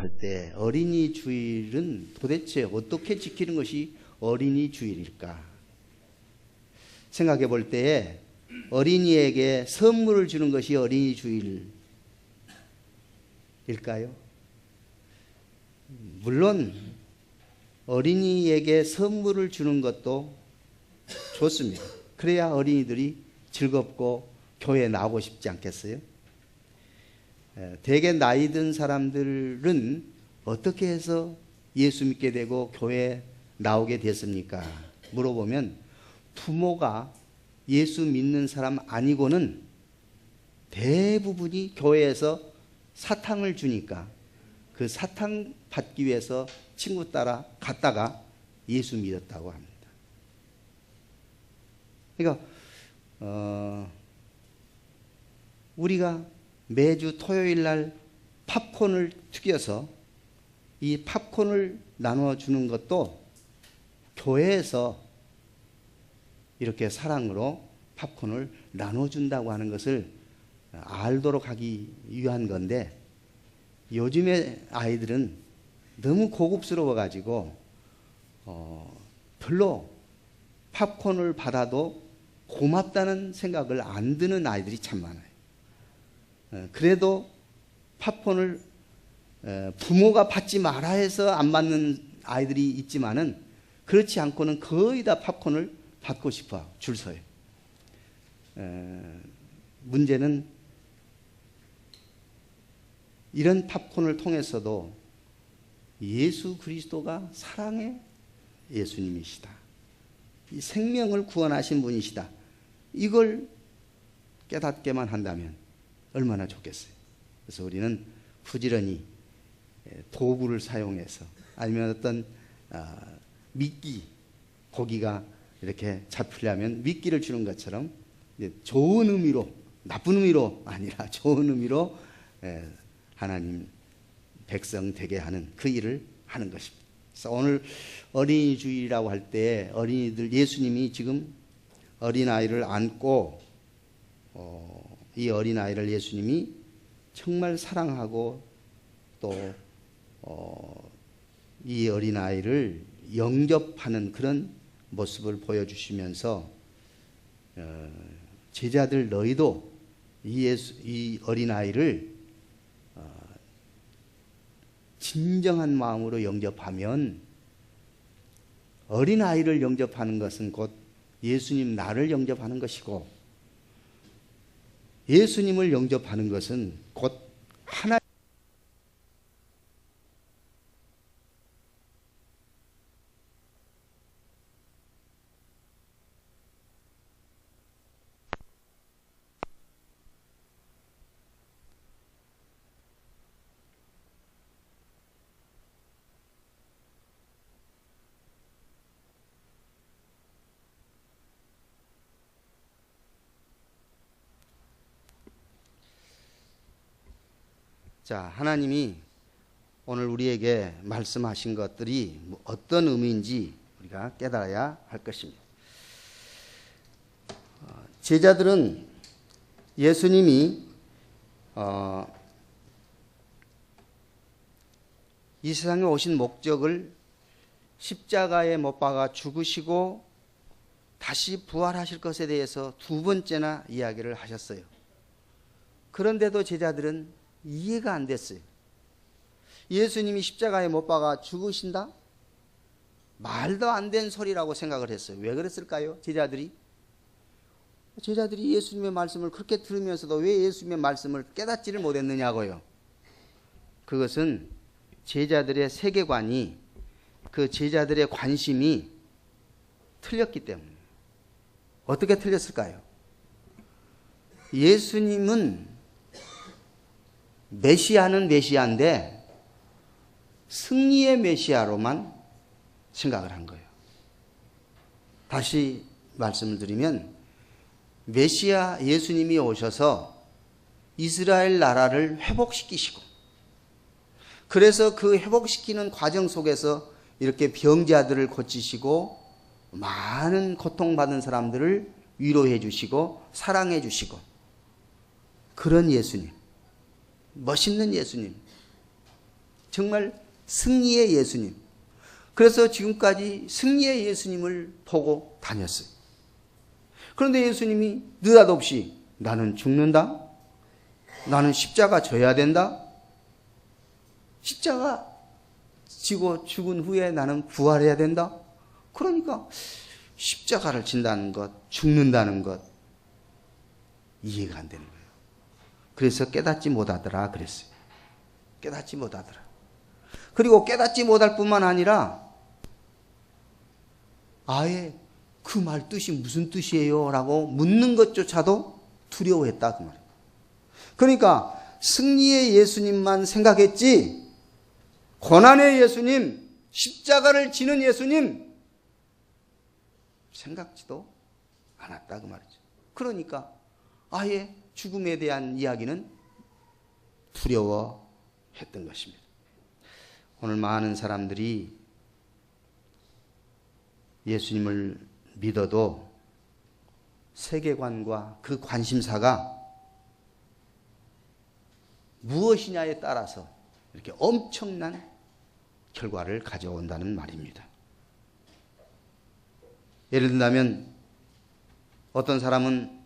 할 때 어린이 주일은 도대체 어떻게 지키는 것이 어린이 주일일까? 생각해 볼 때에 어린이에게 선물을 주는 것이 어린이 주일일까요? 물론 어린이에게 선물을 주는 것도 좋습니다. 그래야 어린이들이 즐겁고 교회에 나오고 싶지 않겠어요? 대개 나이 든 사람들은 어떻게 해서 예수 믿게 되고 교회에 나오게 됐습니까? 물어보면 부모가 예수 믿는 사람 아니고는 대부분이 교회에서 사탕을 주니까 그 사탕 받기 위해서 친구 따라 갔다가 예수 믿었다고 합니다. 그러니까 우리가 매주 토요일 날 팝콘을 튀겨서 이 팝콘을 나눠주는 것도 교회에서 이렇게 사랑으로 팝콘을 나눠준다고 하는 것을 알도록 하기 위한 건데, 요즘의 아이들은 너무 고급스러워 가지고 별로 팝콘을 받아도 고맙다는 생각을 안 드는 아이들이 참 많아요. 그래도 팝콘을 부모가 받지 마라 해서 안 받는 아이들이 있지만은 그렇지 않고는 거의 다 팝콘을 받고 싶어 줄 서요. 문제는 이런 팝콘을 통해서도 예수 그리스도가 사랑의 예수님이시다, 이 생명을 구원하신 분이시다, 이걸 깨닫게만 한다면 얼마나 좋겠어요. 그래서 우리는 부지런히 도구를 사용해서, 아니면 어떤 미끼, 고기가 이렇게 잡히려면 미끼를 주는 것처럼 좋은 의미로, 나쁜 의미로 아니라 좋은 의미로 하나님 백성 되게 하는 그 일을 하는 것입니다. 그래서 오늘 어린이 주일이라고 할 때 어린이들, 예수님이 지금 어린아이를 안고 이 어린아이를 예수님이 정말 사랑하고 또 이 어린아이를 영접하는 그런 모습을 보여주시면서 제자들 너희도 이 어린아이를 진정한 마음으로 영접하면, 어린아이를 영접하는 것은 곧 예수님 나를 영접하는 것이고, 예수님을 영접하는 것은 곧 하나님 하나님이 오늘 우리에게 말씀하신 것들이 어떤 의미인지 우리가 깨달아야 할 것입니다. 제자들은 예수님이 이 세상에 오신 목적을 십자가에 못 박아 죽으시고 다시 부활하실 것에 대해서 두 번째나 이야기를 하셨어요. 그런데도 제자들은 이해가 안 됐어요. 예수님이 십자가에 못 박아 죽으신다? 말도 안 된 소리라고 생각을 했어요. 왜 그랬을까요? 제자들이 예수님의 말씀을 그렇게 들으면서도 왜 예수님의 말씀을 깨닫지를 못했느냐고요. 그것은 제자들의 세계관이, 그 제자들의 관심이 틀렸기 때문이에요. 어떻게 틀렸을까요? 예수님은 메시아는 메시아인데 승리의 메시아로만 생각을 한 거예요. 다시 말씀을 드리면, 메시아 예수님이 오셔서 이스라엘 나라를 회복시키시고, 그래서 그 회복시키는 과정 속에서 이렇게 병자들을 고치시고 많은 고통받은 사람들을 위로해 주시고 사랑해 주시고, 그런 예수님, 멋있는 예수님, 정말 승리의 예수님. 그래서 지금까지 승리의 예수님을 보고 다녔어요. 그런데 예수님이 느닷없이 나는 죽는다. 나는 십자가 져야 된다. 십자가 지고 죽은 후에 나는 부활해야 된다. 그러니까 십자가를 진다는 것, 죽는다는 것 이해가 안 되는 거예요. 그래서 깨닫지 못하더라 그랬어요. 깨닫지 못하더라. 그리고 깨닫지 못할 뿐만 아니라 아예 그 말 뜻이 무슨 뜻이에요? 라고 묻는 것조차도 두려워했다 그 말이에요. 그러니까 승리의 예수님만 생각했지 고난의 예수님, 십자가를 지는 예수님 생각지도 않았다 그 말이죠. 그러니까 아예 죽음에 대한 이야기는 두려워했던 것입니다. 오늘 많은 사람들이 예수님을 믿어도 세계관과 그 관심사가 무엇이냐에 따라서 이렇게 엄청난 결과를 가져온다는 말입니다. 예를 든다면 어떤 사람은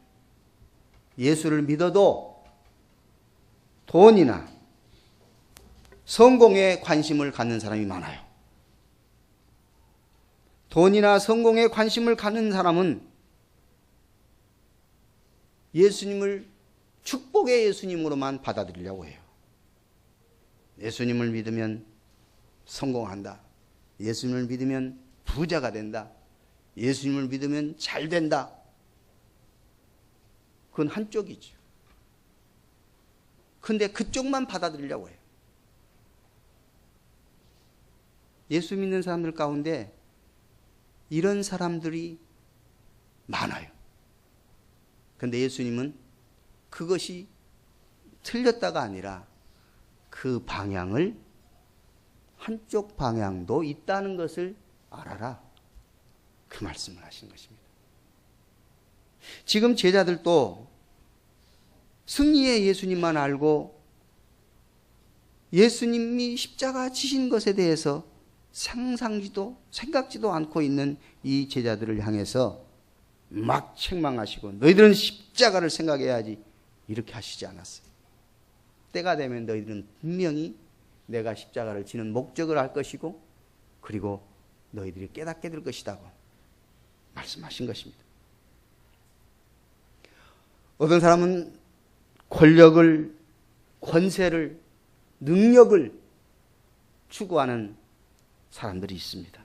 예수를 믿어도 돈이나 성공에 관심을 갖는 사람이 많아요. 돈이나 성공에 관심을 갖는 사람은 예수님을 축복의 예수님으로만 받아들이려고 해요. 예수님을 믿으면 성공한다. 예수님을 믿으면 부자가 된다. 예수님을 믿으면 잘 된다. 그건 한쪽이죠. 근데 그쪽만 받아들이려고 해요. 예수 믿는 사람들 가운데 이런 사람들이 많아요. 근데 예수님은 그것이 틀렸다가 아니라 그 방향을 한쪽 방향도 있다는 것을 알아라. 그 말씀을 하신 것입니다. 지금 제자들도 승리의 예수님만 알고 예수님이 십자가 지신 것에 대해서 상상지도 생각지도 않고 있는 이 제자들을 향해서 막 책망하시고 너희들은 십자가를 생각해야지 이렇게 하시지 않았어요. 때가 되면 너희들은 분명히 내가 십자가를 지는 목적을 알 것이고 그리고 너희들이 깨닫게 될 것이라고 말씀하신 것입니다. 어떤 사람은 권력을, 권세를, 능력을 추구하는 사람들이 있습니다.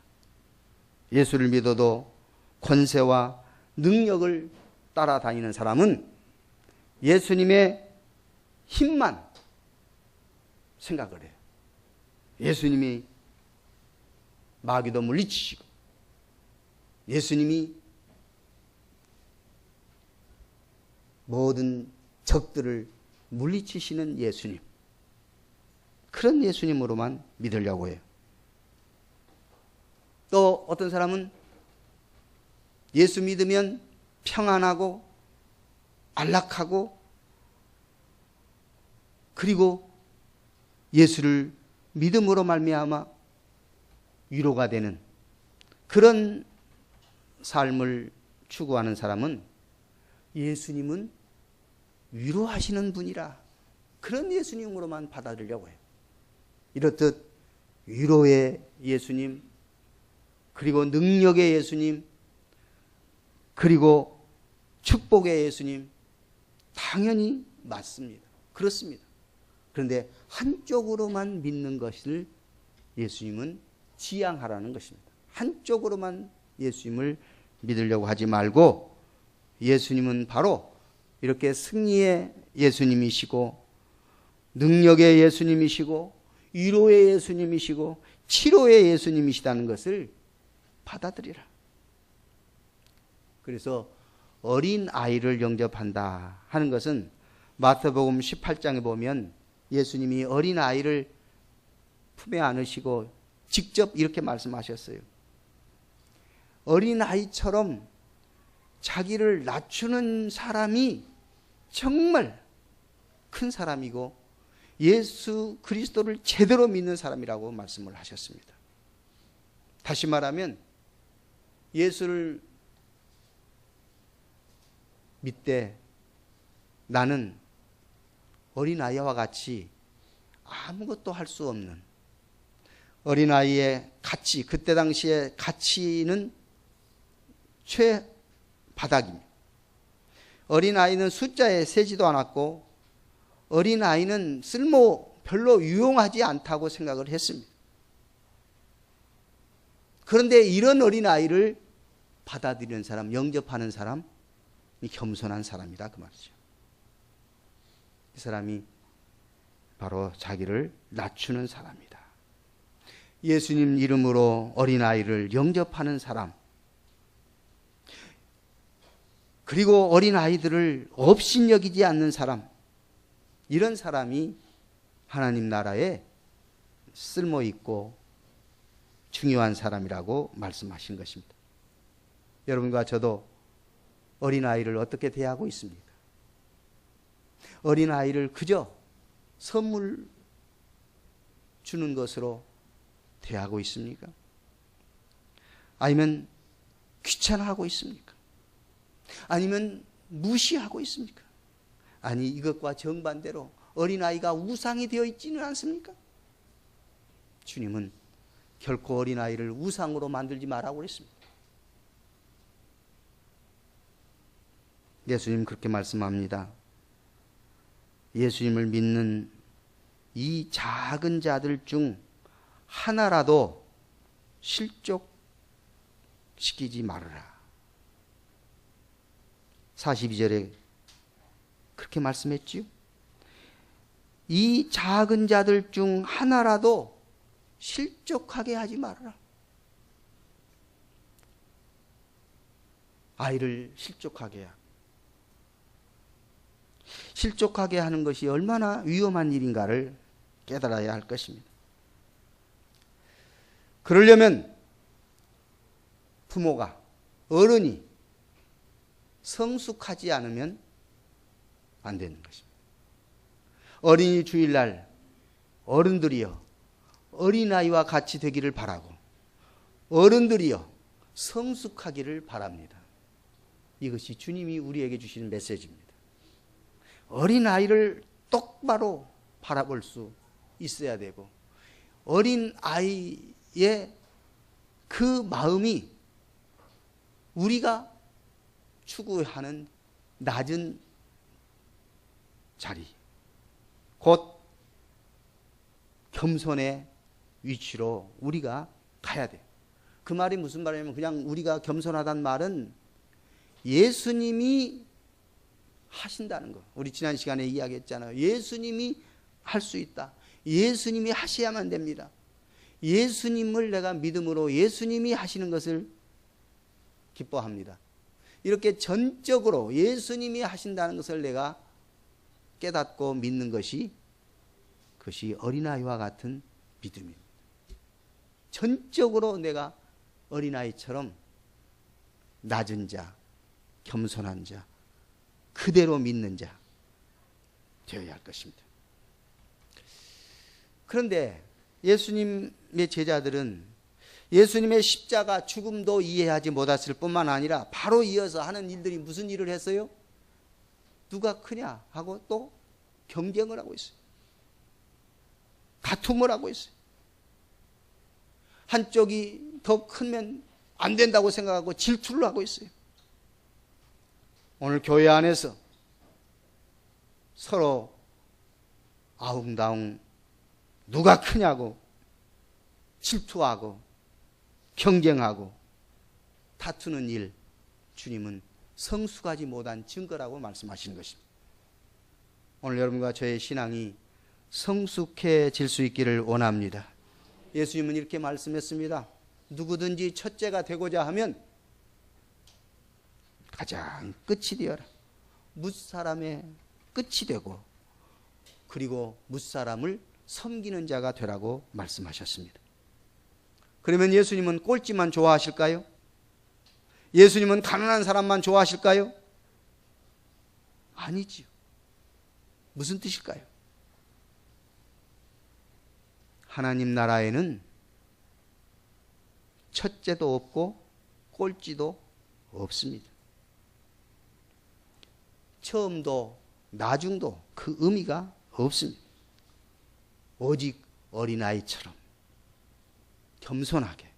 예수를 믿어도 권세와 능력을 따라다니는 사람은 예수님의 힘만 생각을 해요. 예수님이 마귀도 물리치시고 예수님이 모든 적들을 물리치시는 예수님, 그런 예수님으로만 믿으려고 해요. 또 어떤 사람은 예수 믿으면 평안하고 안락하고 그리고 예수를 믿음으로 말미암아 위로가 되는 그런 삶을 추구하는 사람은 예수님은 위로하시는 분이라 그런 예수님으로만 받아들이려고 해요. 이렇듯 위로의 예수님, 그리고 능력의 예수님, 그리고 축복의 예수님, 당연히 맞습니다. 그렇습니다. 그런데 한쪽으로만 믿는 것을 예수님은 지향하라는 것입니다. 한쪽으로만 예수님을 믿으려고 하지 말고 예수님은 바로 이렇게 승리의 예수님이시고 능력의 예수님이시고 위로의 예수님이시고 치료의 예수님이시다는 것을 받아들이라. 그래서 어린 아이를 영접한다 하는 것은 마태복음 18장에 보면 예수님이 어린 아이를 품에 안으시고 직접 이렇게 말씀하셨어요. 어린 아이처럼 자기를 낮추는 사람이 정말 큰 사람이고 예수 그리스도를 제대로 믿는 사람이라고 말씀을 하셨습니다. 다시 말하면 예수를 믿되 나는 어린아이와 같이 아무것도 할 수 없는, 어린아이의 가치, 그때 당시의 가치는 최바닥입니다. 어린아이는 숫자에 세지도 않았고 어린아이는 별로 유용하지 않다고 생각을 했습니다. 그런데 이런 어린아이를 받아들이는 사람, 영접하는 사람이 겸손한 사람이다 그 말이죠. 이 사람이 바로 자기를 낮추는 사람이다. 예수님 이름으로 어린아이를 영접하는 사람, 그리고 어린아이들을 업신여기지 않는 사람, 이런 사람이 하나님 나라에 쓸모있고 중요한 사람이라고 말씀하신 것입니다. 여러분과 저도 어린아이를 어떻게 대하고 있습니까? 어린아이를 그저 선물 주는 것으로 대하고 있습니까? 아니면 귀찮아하고 있습니까? 아니면 무시하고 있습니까? 아니, 이것과 정반대로 어린아이가 우상이 되어 있지는 않습니까? 주님은 결코 어린아이를 우상으로 만들지 말라고 그랬습니다. 예수님 그렇게 말씀합니다. 예수님을 믿는 이 작은 자들 중 하나라도 실족시키지 말아라. 42절에 그렇게 말씀했지요. 이 작은 자들 중 하나라도 실족하게 하지 말아라. 아이를 실족하게 해야. 실족하게 하는 것이 얼마나 위험한 일인가를 깨달아야 할 것입니다. 그러려면 부모가, 어른이 성숙하지 않으면 안 되는 것입니다. 어린이 주일날 어른들이여 어린아이와 같이 되기를 바라고, 어른들이여 성숙하기를 바랍니다. 이것이 주님이 우리에게 주시는 메시지입니다. 어린아이를 똑바로 바라볼 수 있어야 되고, 어린아이의 그 마음이 우리가 추구하는 낮은 자리, 곧 겸손의 위치로 우리가 가야 돼요. 그 말이 무슨 말이냐면, 그냥 우리가 겸손하다는 말은 예수님이 하신다는 거. 우리 지난 시간에 이야기했잖아요. 예수님이 할 수 있다. 예수님이 하셔야만 됩니다. 예수님을 내가 믿음으로 예수님이 하시는 것을 기뻐합니다. 이렇게 전적으로 예수님이 하신다는 것을 내가 깨닫고 믿는 것이, 그것이 어린아이와 같은 믿음입니다. 전적으로 내가 어린아이처럼 낮은 자, 겸손한 자, 그대로 믿는 자 되어야 할 것입니다. 그런데 예수님의 제자들은 예수님의 십자가 죽음도 이해하지 못했을 뿐만 아니라 바로 이어서 하는 일들이 무슨 일을 했어요? 누가 크냐 하고 또 경쟁을 하고 있어요. 다툼을 하고 있어요. 한쪽이 더 크면 안 된다고 생각하고 질투를 하고 있어요. 오늘 교회 안에서 서로 아웅다웅 누가 크냐고 질투하고 경쟁하고 다투는 일, 주님은 성숙하지 못한 증거라고 말씀하시는 것입니다. 오늘 여러분과 저의 신앙이 성숙해질 수 있기를 원합니다. 예수님은 이렇게 말씀했습니다. 누구든지 첫째가 되고자 하면 가장 끝이 되어라. 뭇사람의 끝이 되고, 그리고 뭇사람을 섬기는 자가 되라고 말씀하셨습니다. 그러면 예수님은 꼴찌만 좋아하실까요? 예수님은 가난한 사람만 좋아하실까요? 아니지요. 무슨 뜻일까요? 하나님 나라에는 첫째도 없고 꼴찌도 없습니다. 처음도 나중도 그 의미가 없습니다. 오직 어린아이처럼 겸손하게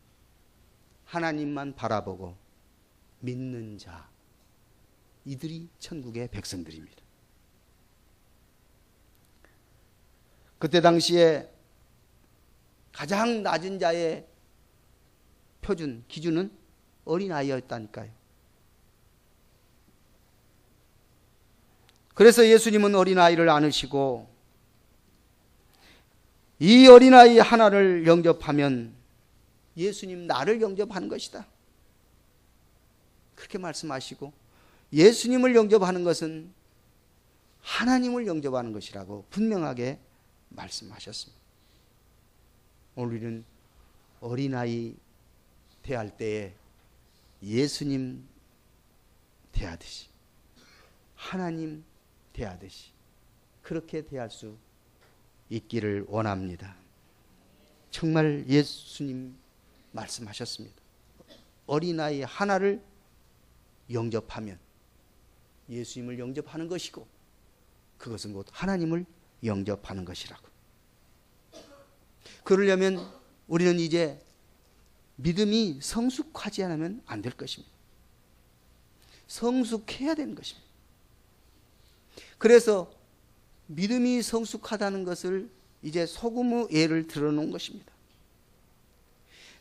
하나님만 바라보고 믿는 자, 이들이 천국의 백성들입니다. 그때 당시에 가장 낮은 자의 표준, 기준은 어린아이였다니까요. 그래서 예수님은 어린아이를 안으시고 이 어린아이 하나를 영접하면 예수님 나를 영접하는 것이다, 그렇게 말씀하시고, 예수님을 영접하는 것은 하나님을 영접하는 것이라고 분명하게 말씀하셨습니다. 우리는 어린아이 대할 때에 예수님 대하듯이, 하나님 대하듯이 그렇게 대할 수 있기를 원합니다. 정말 예수님 말씀하셨습니다. 어린아이 하나를 영접하면 예수님을 영접하는 것이고, 그것은 곧 하나님을 영접하는 것이라고. 그러려면 우리는 이제 믿음이 성숙하지 않으면 안 될 것입니다. 성숙해야 되는 것입니다. 그래서 믿음이 성숙하다는 것을 이제 소금의 예를 들어놓은 것입니다.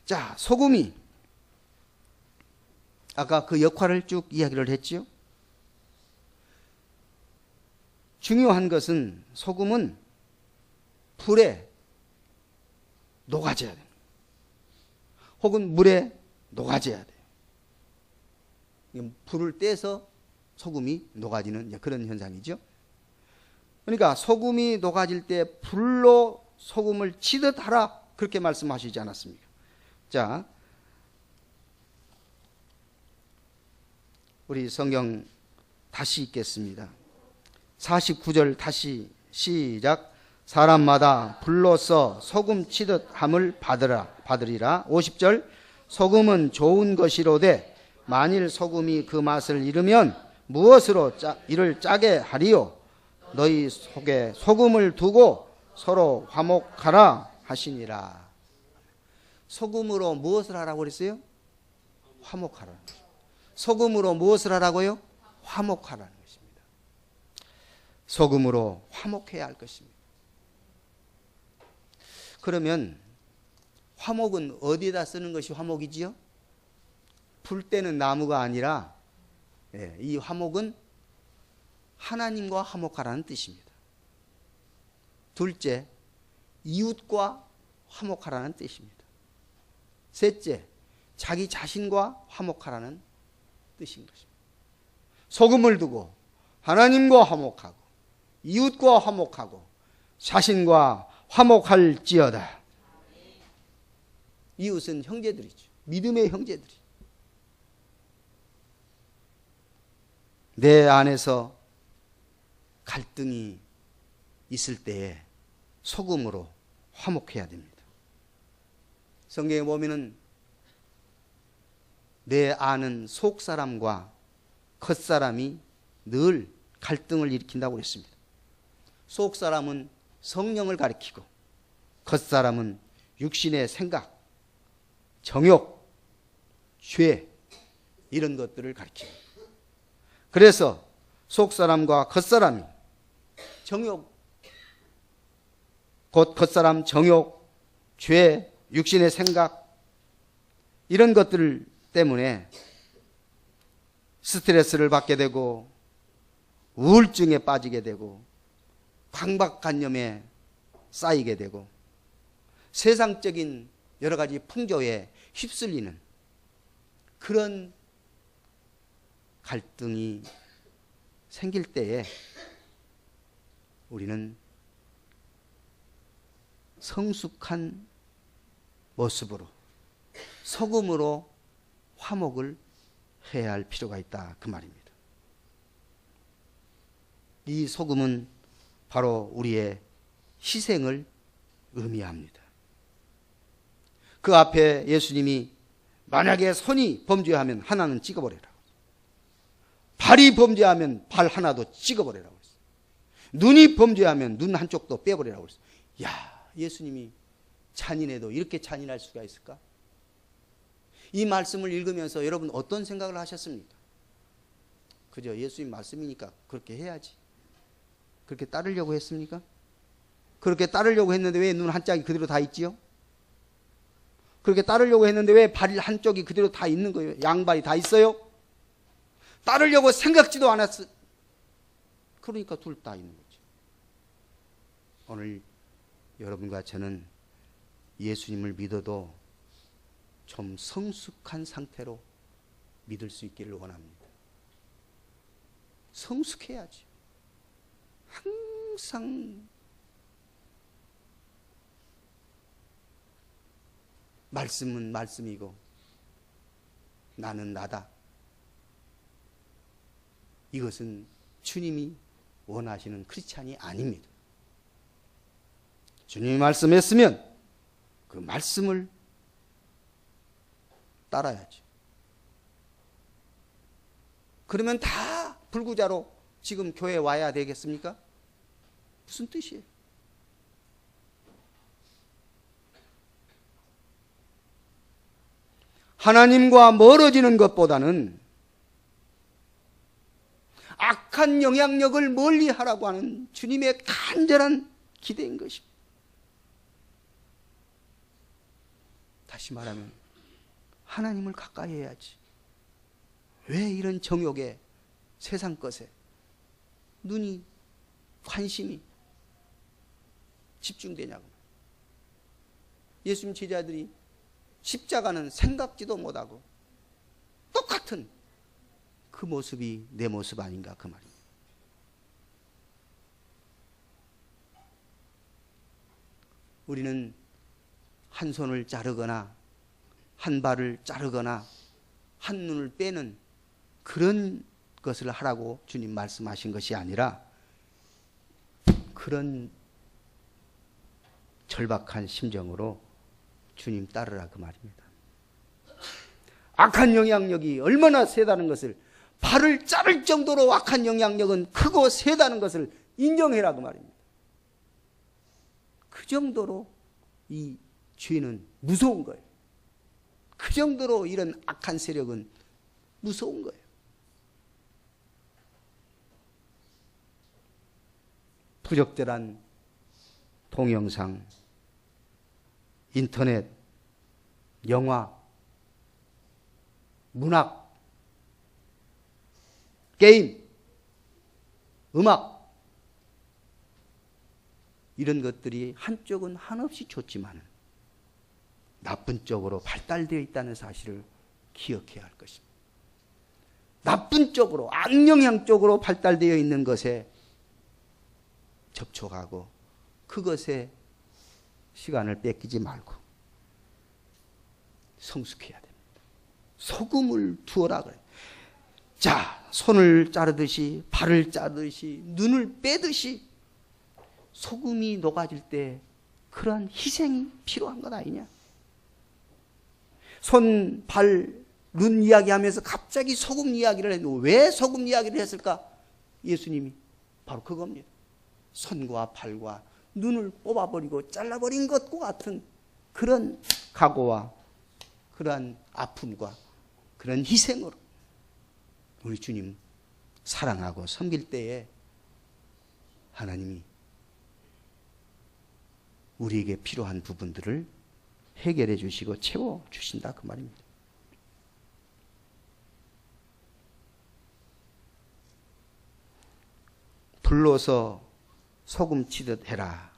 자, 소금이 아까 그 역할을 쭉 이야기를 했지요. 중요한 것은 소금은 불에 녹아져야 됩니다. 혹은 물에 녹아져야 돼요. 불을 떼서 소금이 녹아지는 그런 현상이죠. 그러니까 소금이 녹아질 때 불로 소금을 치듯 하라, 그렇게 말씀하시지 않았습니까? 자, 우리 성경 다시 읽겠습니다. 49절 다시 시작. 사람마다 불로써 소금 치듯 함을 받으리라. 50절. 소금은 좋은 것이로되 만일 소금이 그 맛을 잃으면 무엇으로 이를 짜게 하리요? 너희 속에 소금을 두고 서로 화목하라 하시니라. 소금으로 무엇을 하라고 그랬어요? 화목하라는 것입니다. 소금으로 무엇을 하라고요? 화목하라는 것입니다. 소금으로 화목해야 할 것입니다. 그러면 화목은 어디에다 쓰는 것이 화목이지요? 불 때는 나무가 아니라, 이 화목은 하나님과 화목하라는 뜻입니다. 둘째, 이웃과 화목하라는 뜻입니다. 셋째, 자기 자신과 화목하라는 뜻인 것입니다. 소금을 두고 하나님과 화목하고 이웃과 화목하고 자신과 화목할지어다. 이웃은 형제들이죠. 믿음의 형제들이. 내 안에서 갈등이 있을 때에 소금으로 화목해야 됩니다. 성경에 보면은 내 아는 속사람과 겉사람이 늘 갈등을 일으킨다고 했습니다. 속사람은 성령을 가리키고 겉사람은 육신의 생각, 정욕, 죄, 이런 것들을 가리키고, 그래서 속사람과 겉사람이 정욕, 곧 겉사람 정욕, 죄, 육신의 생각, 이런 것들 때문에 스트레스를 받게 되고 우울증에 빠지게 되고 강박관념에 쌓이게 되고 세상적인 여러 가지 풍조에 휩쓸리는 그런 갈등이 생길 때에 우리는 성숙한 모습으로 소금으로 화목을 해야 할 필요가 있다, 그 말입니다. 이 소금은 바로 우리의 희생을 의미합니다. 그 앞에 예수님이 만약에 손이 범죄하면 하나는 찍어버려라. 발이 범죄하면 발 하나도 찍어버리라고 했어요. 눈이 범죄하면 눈 한쪽도 빼버리라고 했어요. 야, 예수님이 잔인해도 이렇게 잔인할 수가 있을까? 이 말씀을 읽으면서 여러분 어떤 생각을 하셨습니까? 그저 예수님 말씀이니까 그렇게 해야지. 그렇게 따르려고 했습니까? 그렇게 따르려고 했는데 왜 눈 한 짝이 그대로 다 있지요? 그렇게 따르려고 했는데 왜 발 한쪽이 그대로 다 있는 거예요? 양발이 다 있어요? 따르려고 생각지도 않았어. 그러니까 둘 다 있는 거죠. 오늘 여러분과 저는 예수님을 믿어도 좀 성숙한 상태로 믿을 수 있기를 원합니다. 성숙해야지. 항상 말씀은 말씀이고 나는 나다. 이것은 주님이 원하시는 크리스찬이 아닙니다. 주님이 말씀했으면 그 말씀을 따라야죠. 그러면 다 불구자로 지금 교회에 와야 되겠습니까? 무슨 뜻이에요? 하나님과 멀어지는 것보다는 악한 영향력을 멀리하라고 하는 주님의 간절한 기대인 것입니다. 다시 말하면 하나님을 가까이 해야지. 왜 이런 정욕에 세상 것에 눈이 관심이 집중되냐고. 예수님 제자들이 십자가는 생각지도 못하고 똑같은 그 모습이 내 모습 아닌가 그 말입니다. 우리는 한 손을 자르거나 한 발을 자르거나 한 눈을 빼는 그런 것을 하라고 주님 말씀하신 것이 아니라 그런 절박한 심정으로 주님 따르라 그 말입니다. 악한 영향력이 얼마나 세다는 것을, 발을 자를 정도로 악한 영향력은 크고 세다는 것을 인정해라 그 말입니다. 그 정도로 이 죄는 무서운 거예요. 그 정도로 이런 악한 세력은 무서운 거예요. 부적절한 동영상, 인터넷, 영화, 문학, 게임, 음악, 이런 것들이 한쪽은 한없이 좋지만 나쁜 쪽으로 발달되어 있다는 사실을 기억해야 할 것입니다. 나쁜 쪽으로, 악영향 쪽으로 발달되어 있는 것에 접촉하고 그것에 시간을 뺏기지 말고 성숙해야 됩니다. 소금을 두어라 그래요. 자, 손을 자르듯이 발을 자르듯이 눈을 빼듯이 소금이 녹아질 때 그러한 희생이 필요한 것 아니냐. 손, 발, 눈 이야기하면서 갑자기 소금 이야기를 했는데 왜 소금 이야기를 했을까? 예수님이 바로 그겁니다. 손과 발과 눈을 뽑아버리고 잘라버린 것과 같은 그런 각오와 그러한 아픔과 그런 희생으로 우리 주님 사랑하고 섬길 때에 하나님이 우리에게 필요한 부분들을 해결해 주시고 채워 주신다 그 말입니다. 불로서 소금 치듯 해라.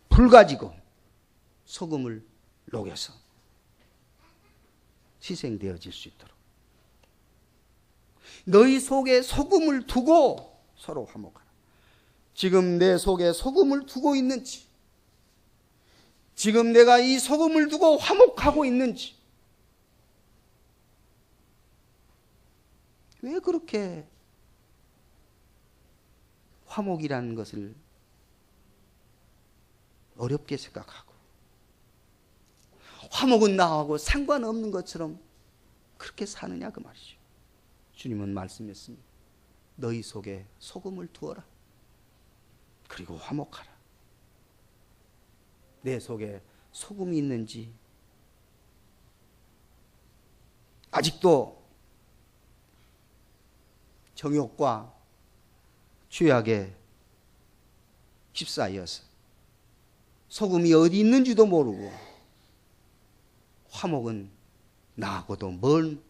불 가지고 소금을 녹여서 희생되어질 수 있도록 너희 속에 소금을 두고 서로 화목하라. 지금 내 속에 소금을 두고 있는지, 지금 내가 이 소금을 두고 화목하고 있는지, 왜 그렇게 화목이라는 것을 어렵게 생각하고 화목은 나하고 상관없는 것처럼 그렇게 사느냐 그 말이죠. 주님은 말씀했습니다. 너희 속에 소금을 두어라. 그리고 화목하라. 내 속에 소금이 있는지 아직도 정욕과 죄악에 휩싸여서 소금이 어디 있는지도 모르고 화목은 나하고도 먼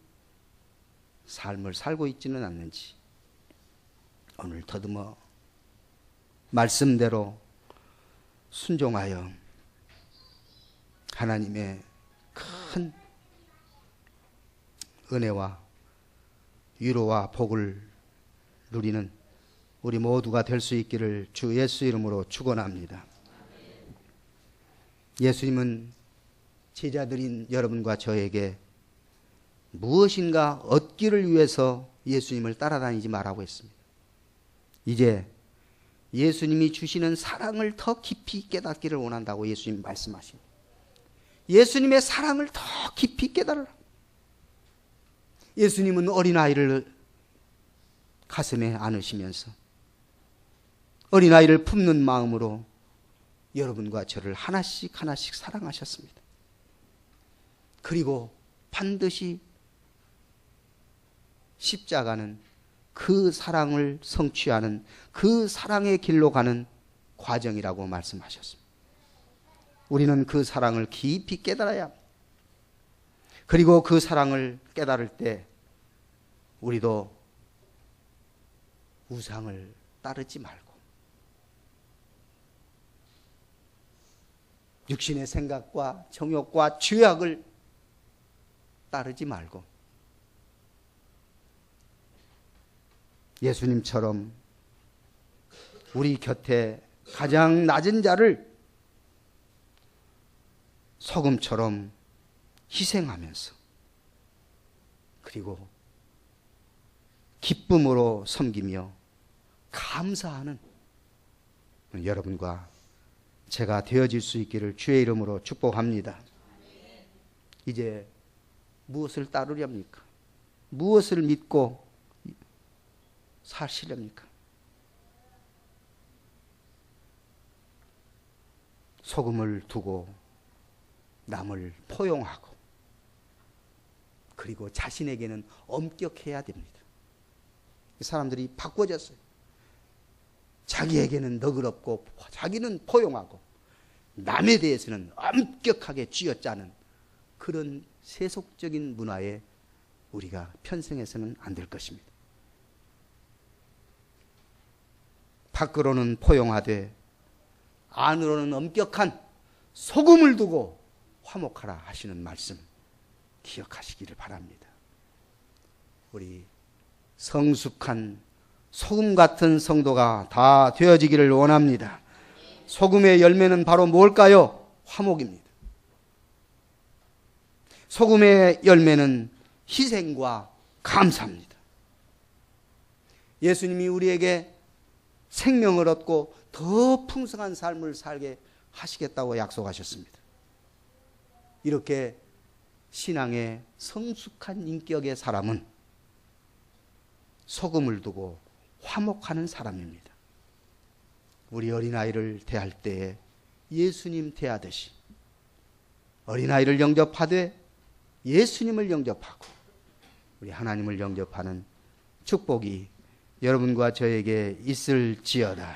삶을 살고 있지는 않는지 오늘 더듬어 말씀대로 순종하여 하나님의 큰 은혜와 위로와 복을 누리는 우리 모두가 될 수 있기를 주 예수 이름으로 축원합니다. 예수님은 제자들인 여러분과 저에게 무엇인가 얻기를 위해서 예수님을 따라다니지 말라고 했습니다. 이제 예수님이 주시는 사랑을 더 깊이 깨닫기를 원한다고 예수님 말씀하십니다. 예수님의 사랑을 더 깊이 깨달으라. 예수님은 어린아이를 가슴에 안으시면서 어린아이를 품는 마음으로 여러분과 저를 하나씩 하나씩 사랑하셨습니다. 그리고 반드시 십자가는 그 사랑을 성취하는 그 사랑의 길로 가는 과정이라고 말씀하셨습니다. 우리는 그 사랑을 깊이 깨달아야 합니다. 그리고 그 사랑을 깨달을 때 우리도 우상을 따르지 말고 육신의 생각과 정욕과 죄악을 따르지 말고 예수님처럼 우리 곁에 가장 낮은 자를 소금처럼 희생하면서 그리고 기쁨으로 섬기며 감사하는 여러분과 제가 되어질 수 있기를 주의 이름으로 축복합니다. 이제 무엇을 따르렵니까? 무엇을 믿고 사시렵니까? 소금을 두고 남을 포용하고 그리고 자신에게는 엄격해야 됩니다. 사람들이 바꿔졌어요. 자기에게는 너그럽고 자기는 포용하고 남에 대해서는 엄격하게 쥐어짜는 그런 세속적인 문화에 우리가 편승해서는 안 될 것입니다. 밖으로는 포용하되 안으로는 엄격한 소금을 두고 화목하라 하시는 말씀 기억하시기를 바랍니다. 우리 성숙한 소금 같은 성도가 다 되어지기를 원합니다. 소금의 열매는 바로 뭘까요? 화목입니다. 소금의 열매는 희생과 감사입니다. 예수님이 우리에게 생명을 얻고 더 풍성한 삶을 살게 하시겠다고 약속하셨습니다. 이렇게 신앙의 성숙한 인격의 사람은 소금을 두고 화목하는 사람입니다. 우리 어린아이를 대할 때에 예수님 대하듯이 어린아이를 영접하되 예수님을 영접하고 우리 하나님을 영접하는 축복이 여러분과 저에게 있을지어다.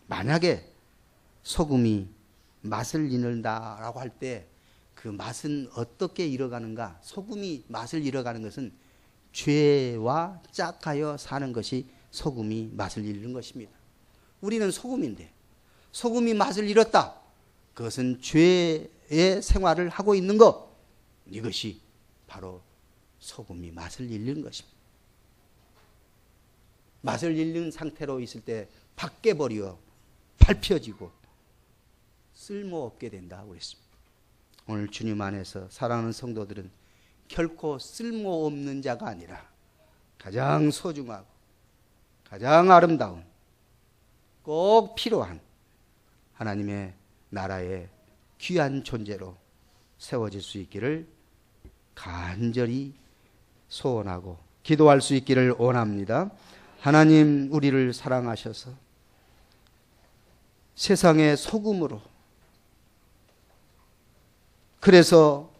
만약에 소금이 맛을 잃는다라고 할 때 그 맛은 어떻게 잃어가는가? 소금이 맛을 잃어가는 것은 죄와 짝하여 사는 것이 소금이 맛을 잃는 것입니다. 우리는 소금인데 소금이 맛을 잃었다. 그것은 죄의 생활을 하고 있는 것. 이것이 바로 소금이 맛을 잃는 것입니다. 맛을 잃는 상태로 있을 때 밖에 버려 밟혀지고 쓸모없게 된다고 그랬습니다. 오늘 주님 안에서 사랑하는 성도들은 결코 쓸모없는 자가 아니라 가장 소중하고 가장 아름다운, 꼭 필요한 하나님의 나라의 귀한 존재로 세워질 수 있기를 간절히 소원하고 기도할 수 있기를 원합니다. 하나님, 우리를 사랑하셔서 세상의 소금으로, 그래서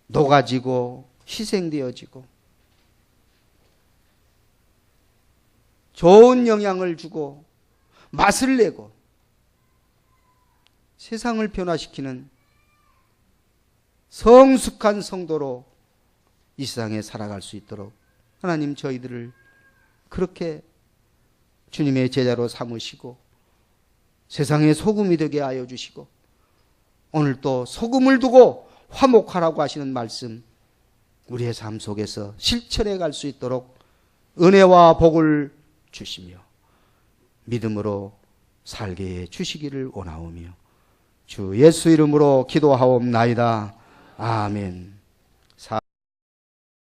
녹아지고 희생되어지고 좋은 영향을 주고 맛을 내고 세상을 변화시키는 성숙한 성도로 이 세상에 살아갈 수 있도록 하나님, 저희들을 그렇게 주님의 제자로 삼으시고 세상의 소금이 되게 하여 주시고, 오늘 또 소금을 두고 화목하라고 하시는 말씀 우리의 삶 속에서 실천해 갈 수 있도록 은혜와 복을 주시며 믿음으로 살게 해 주시기를 원하오며 주 예수 이름으로 기도하옵나이다. 아멘.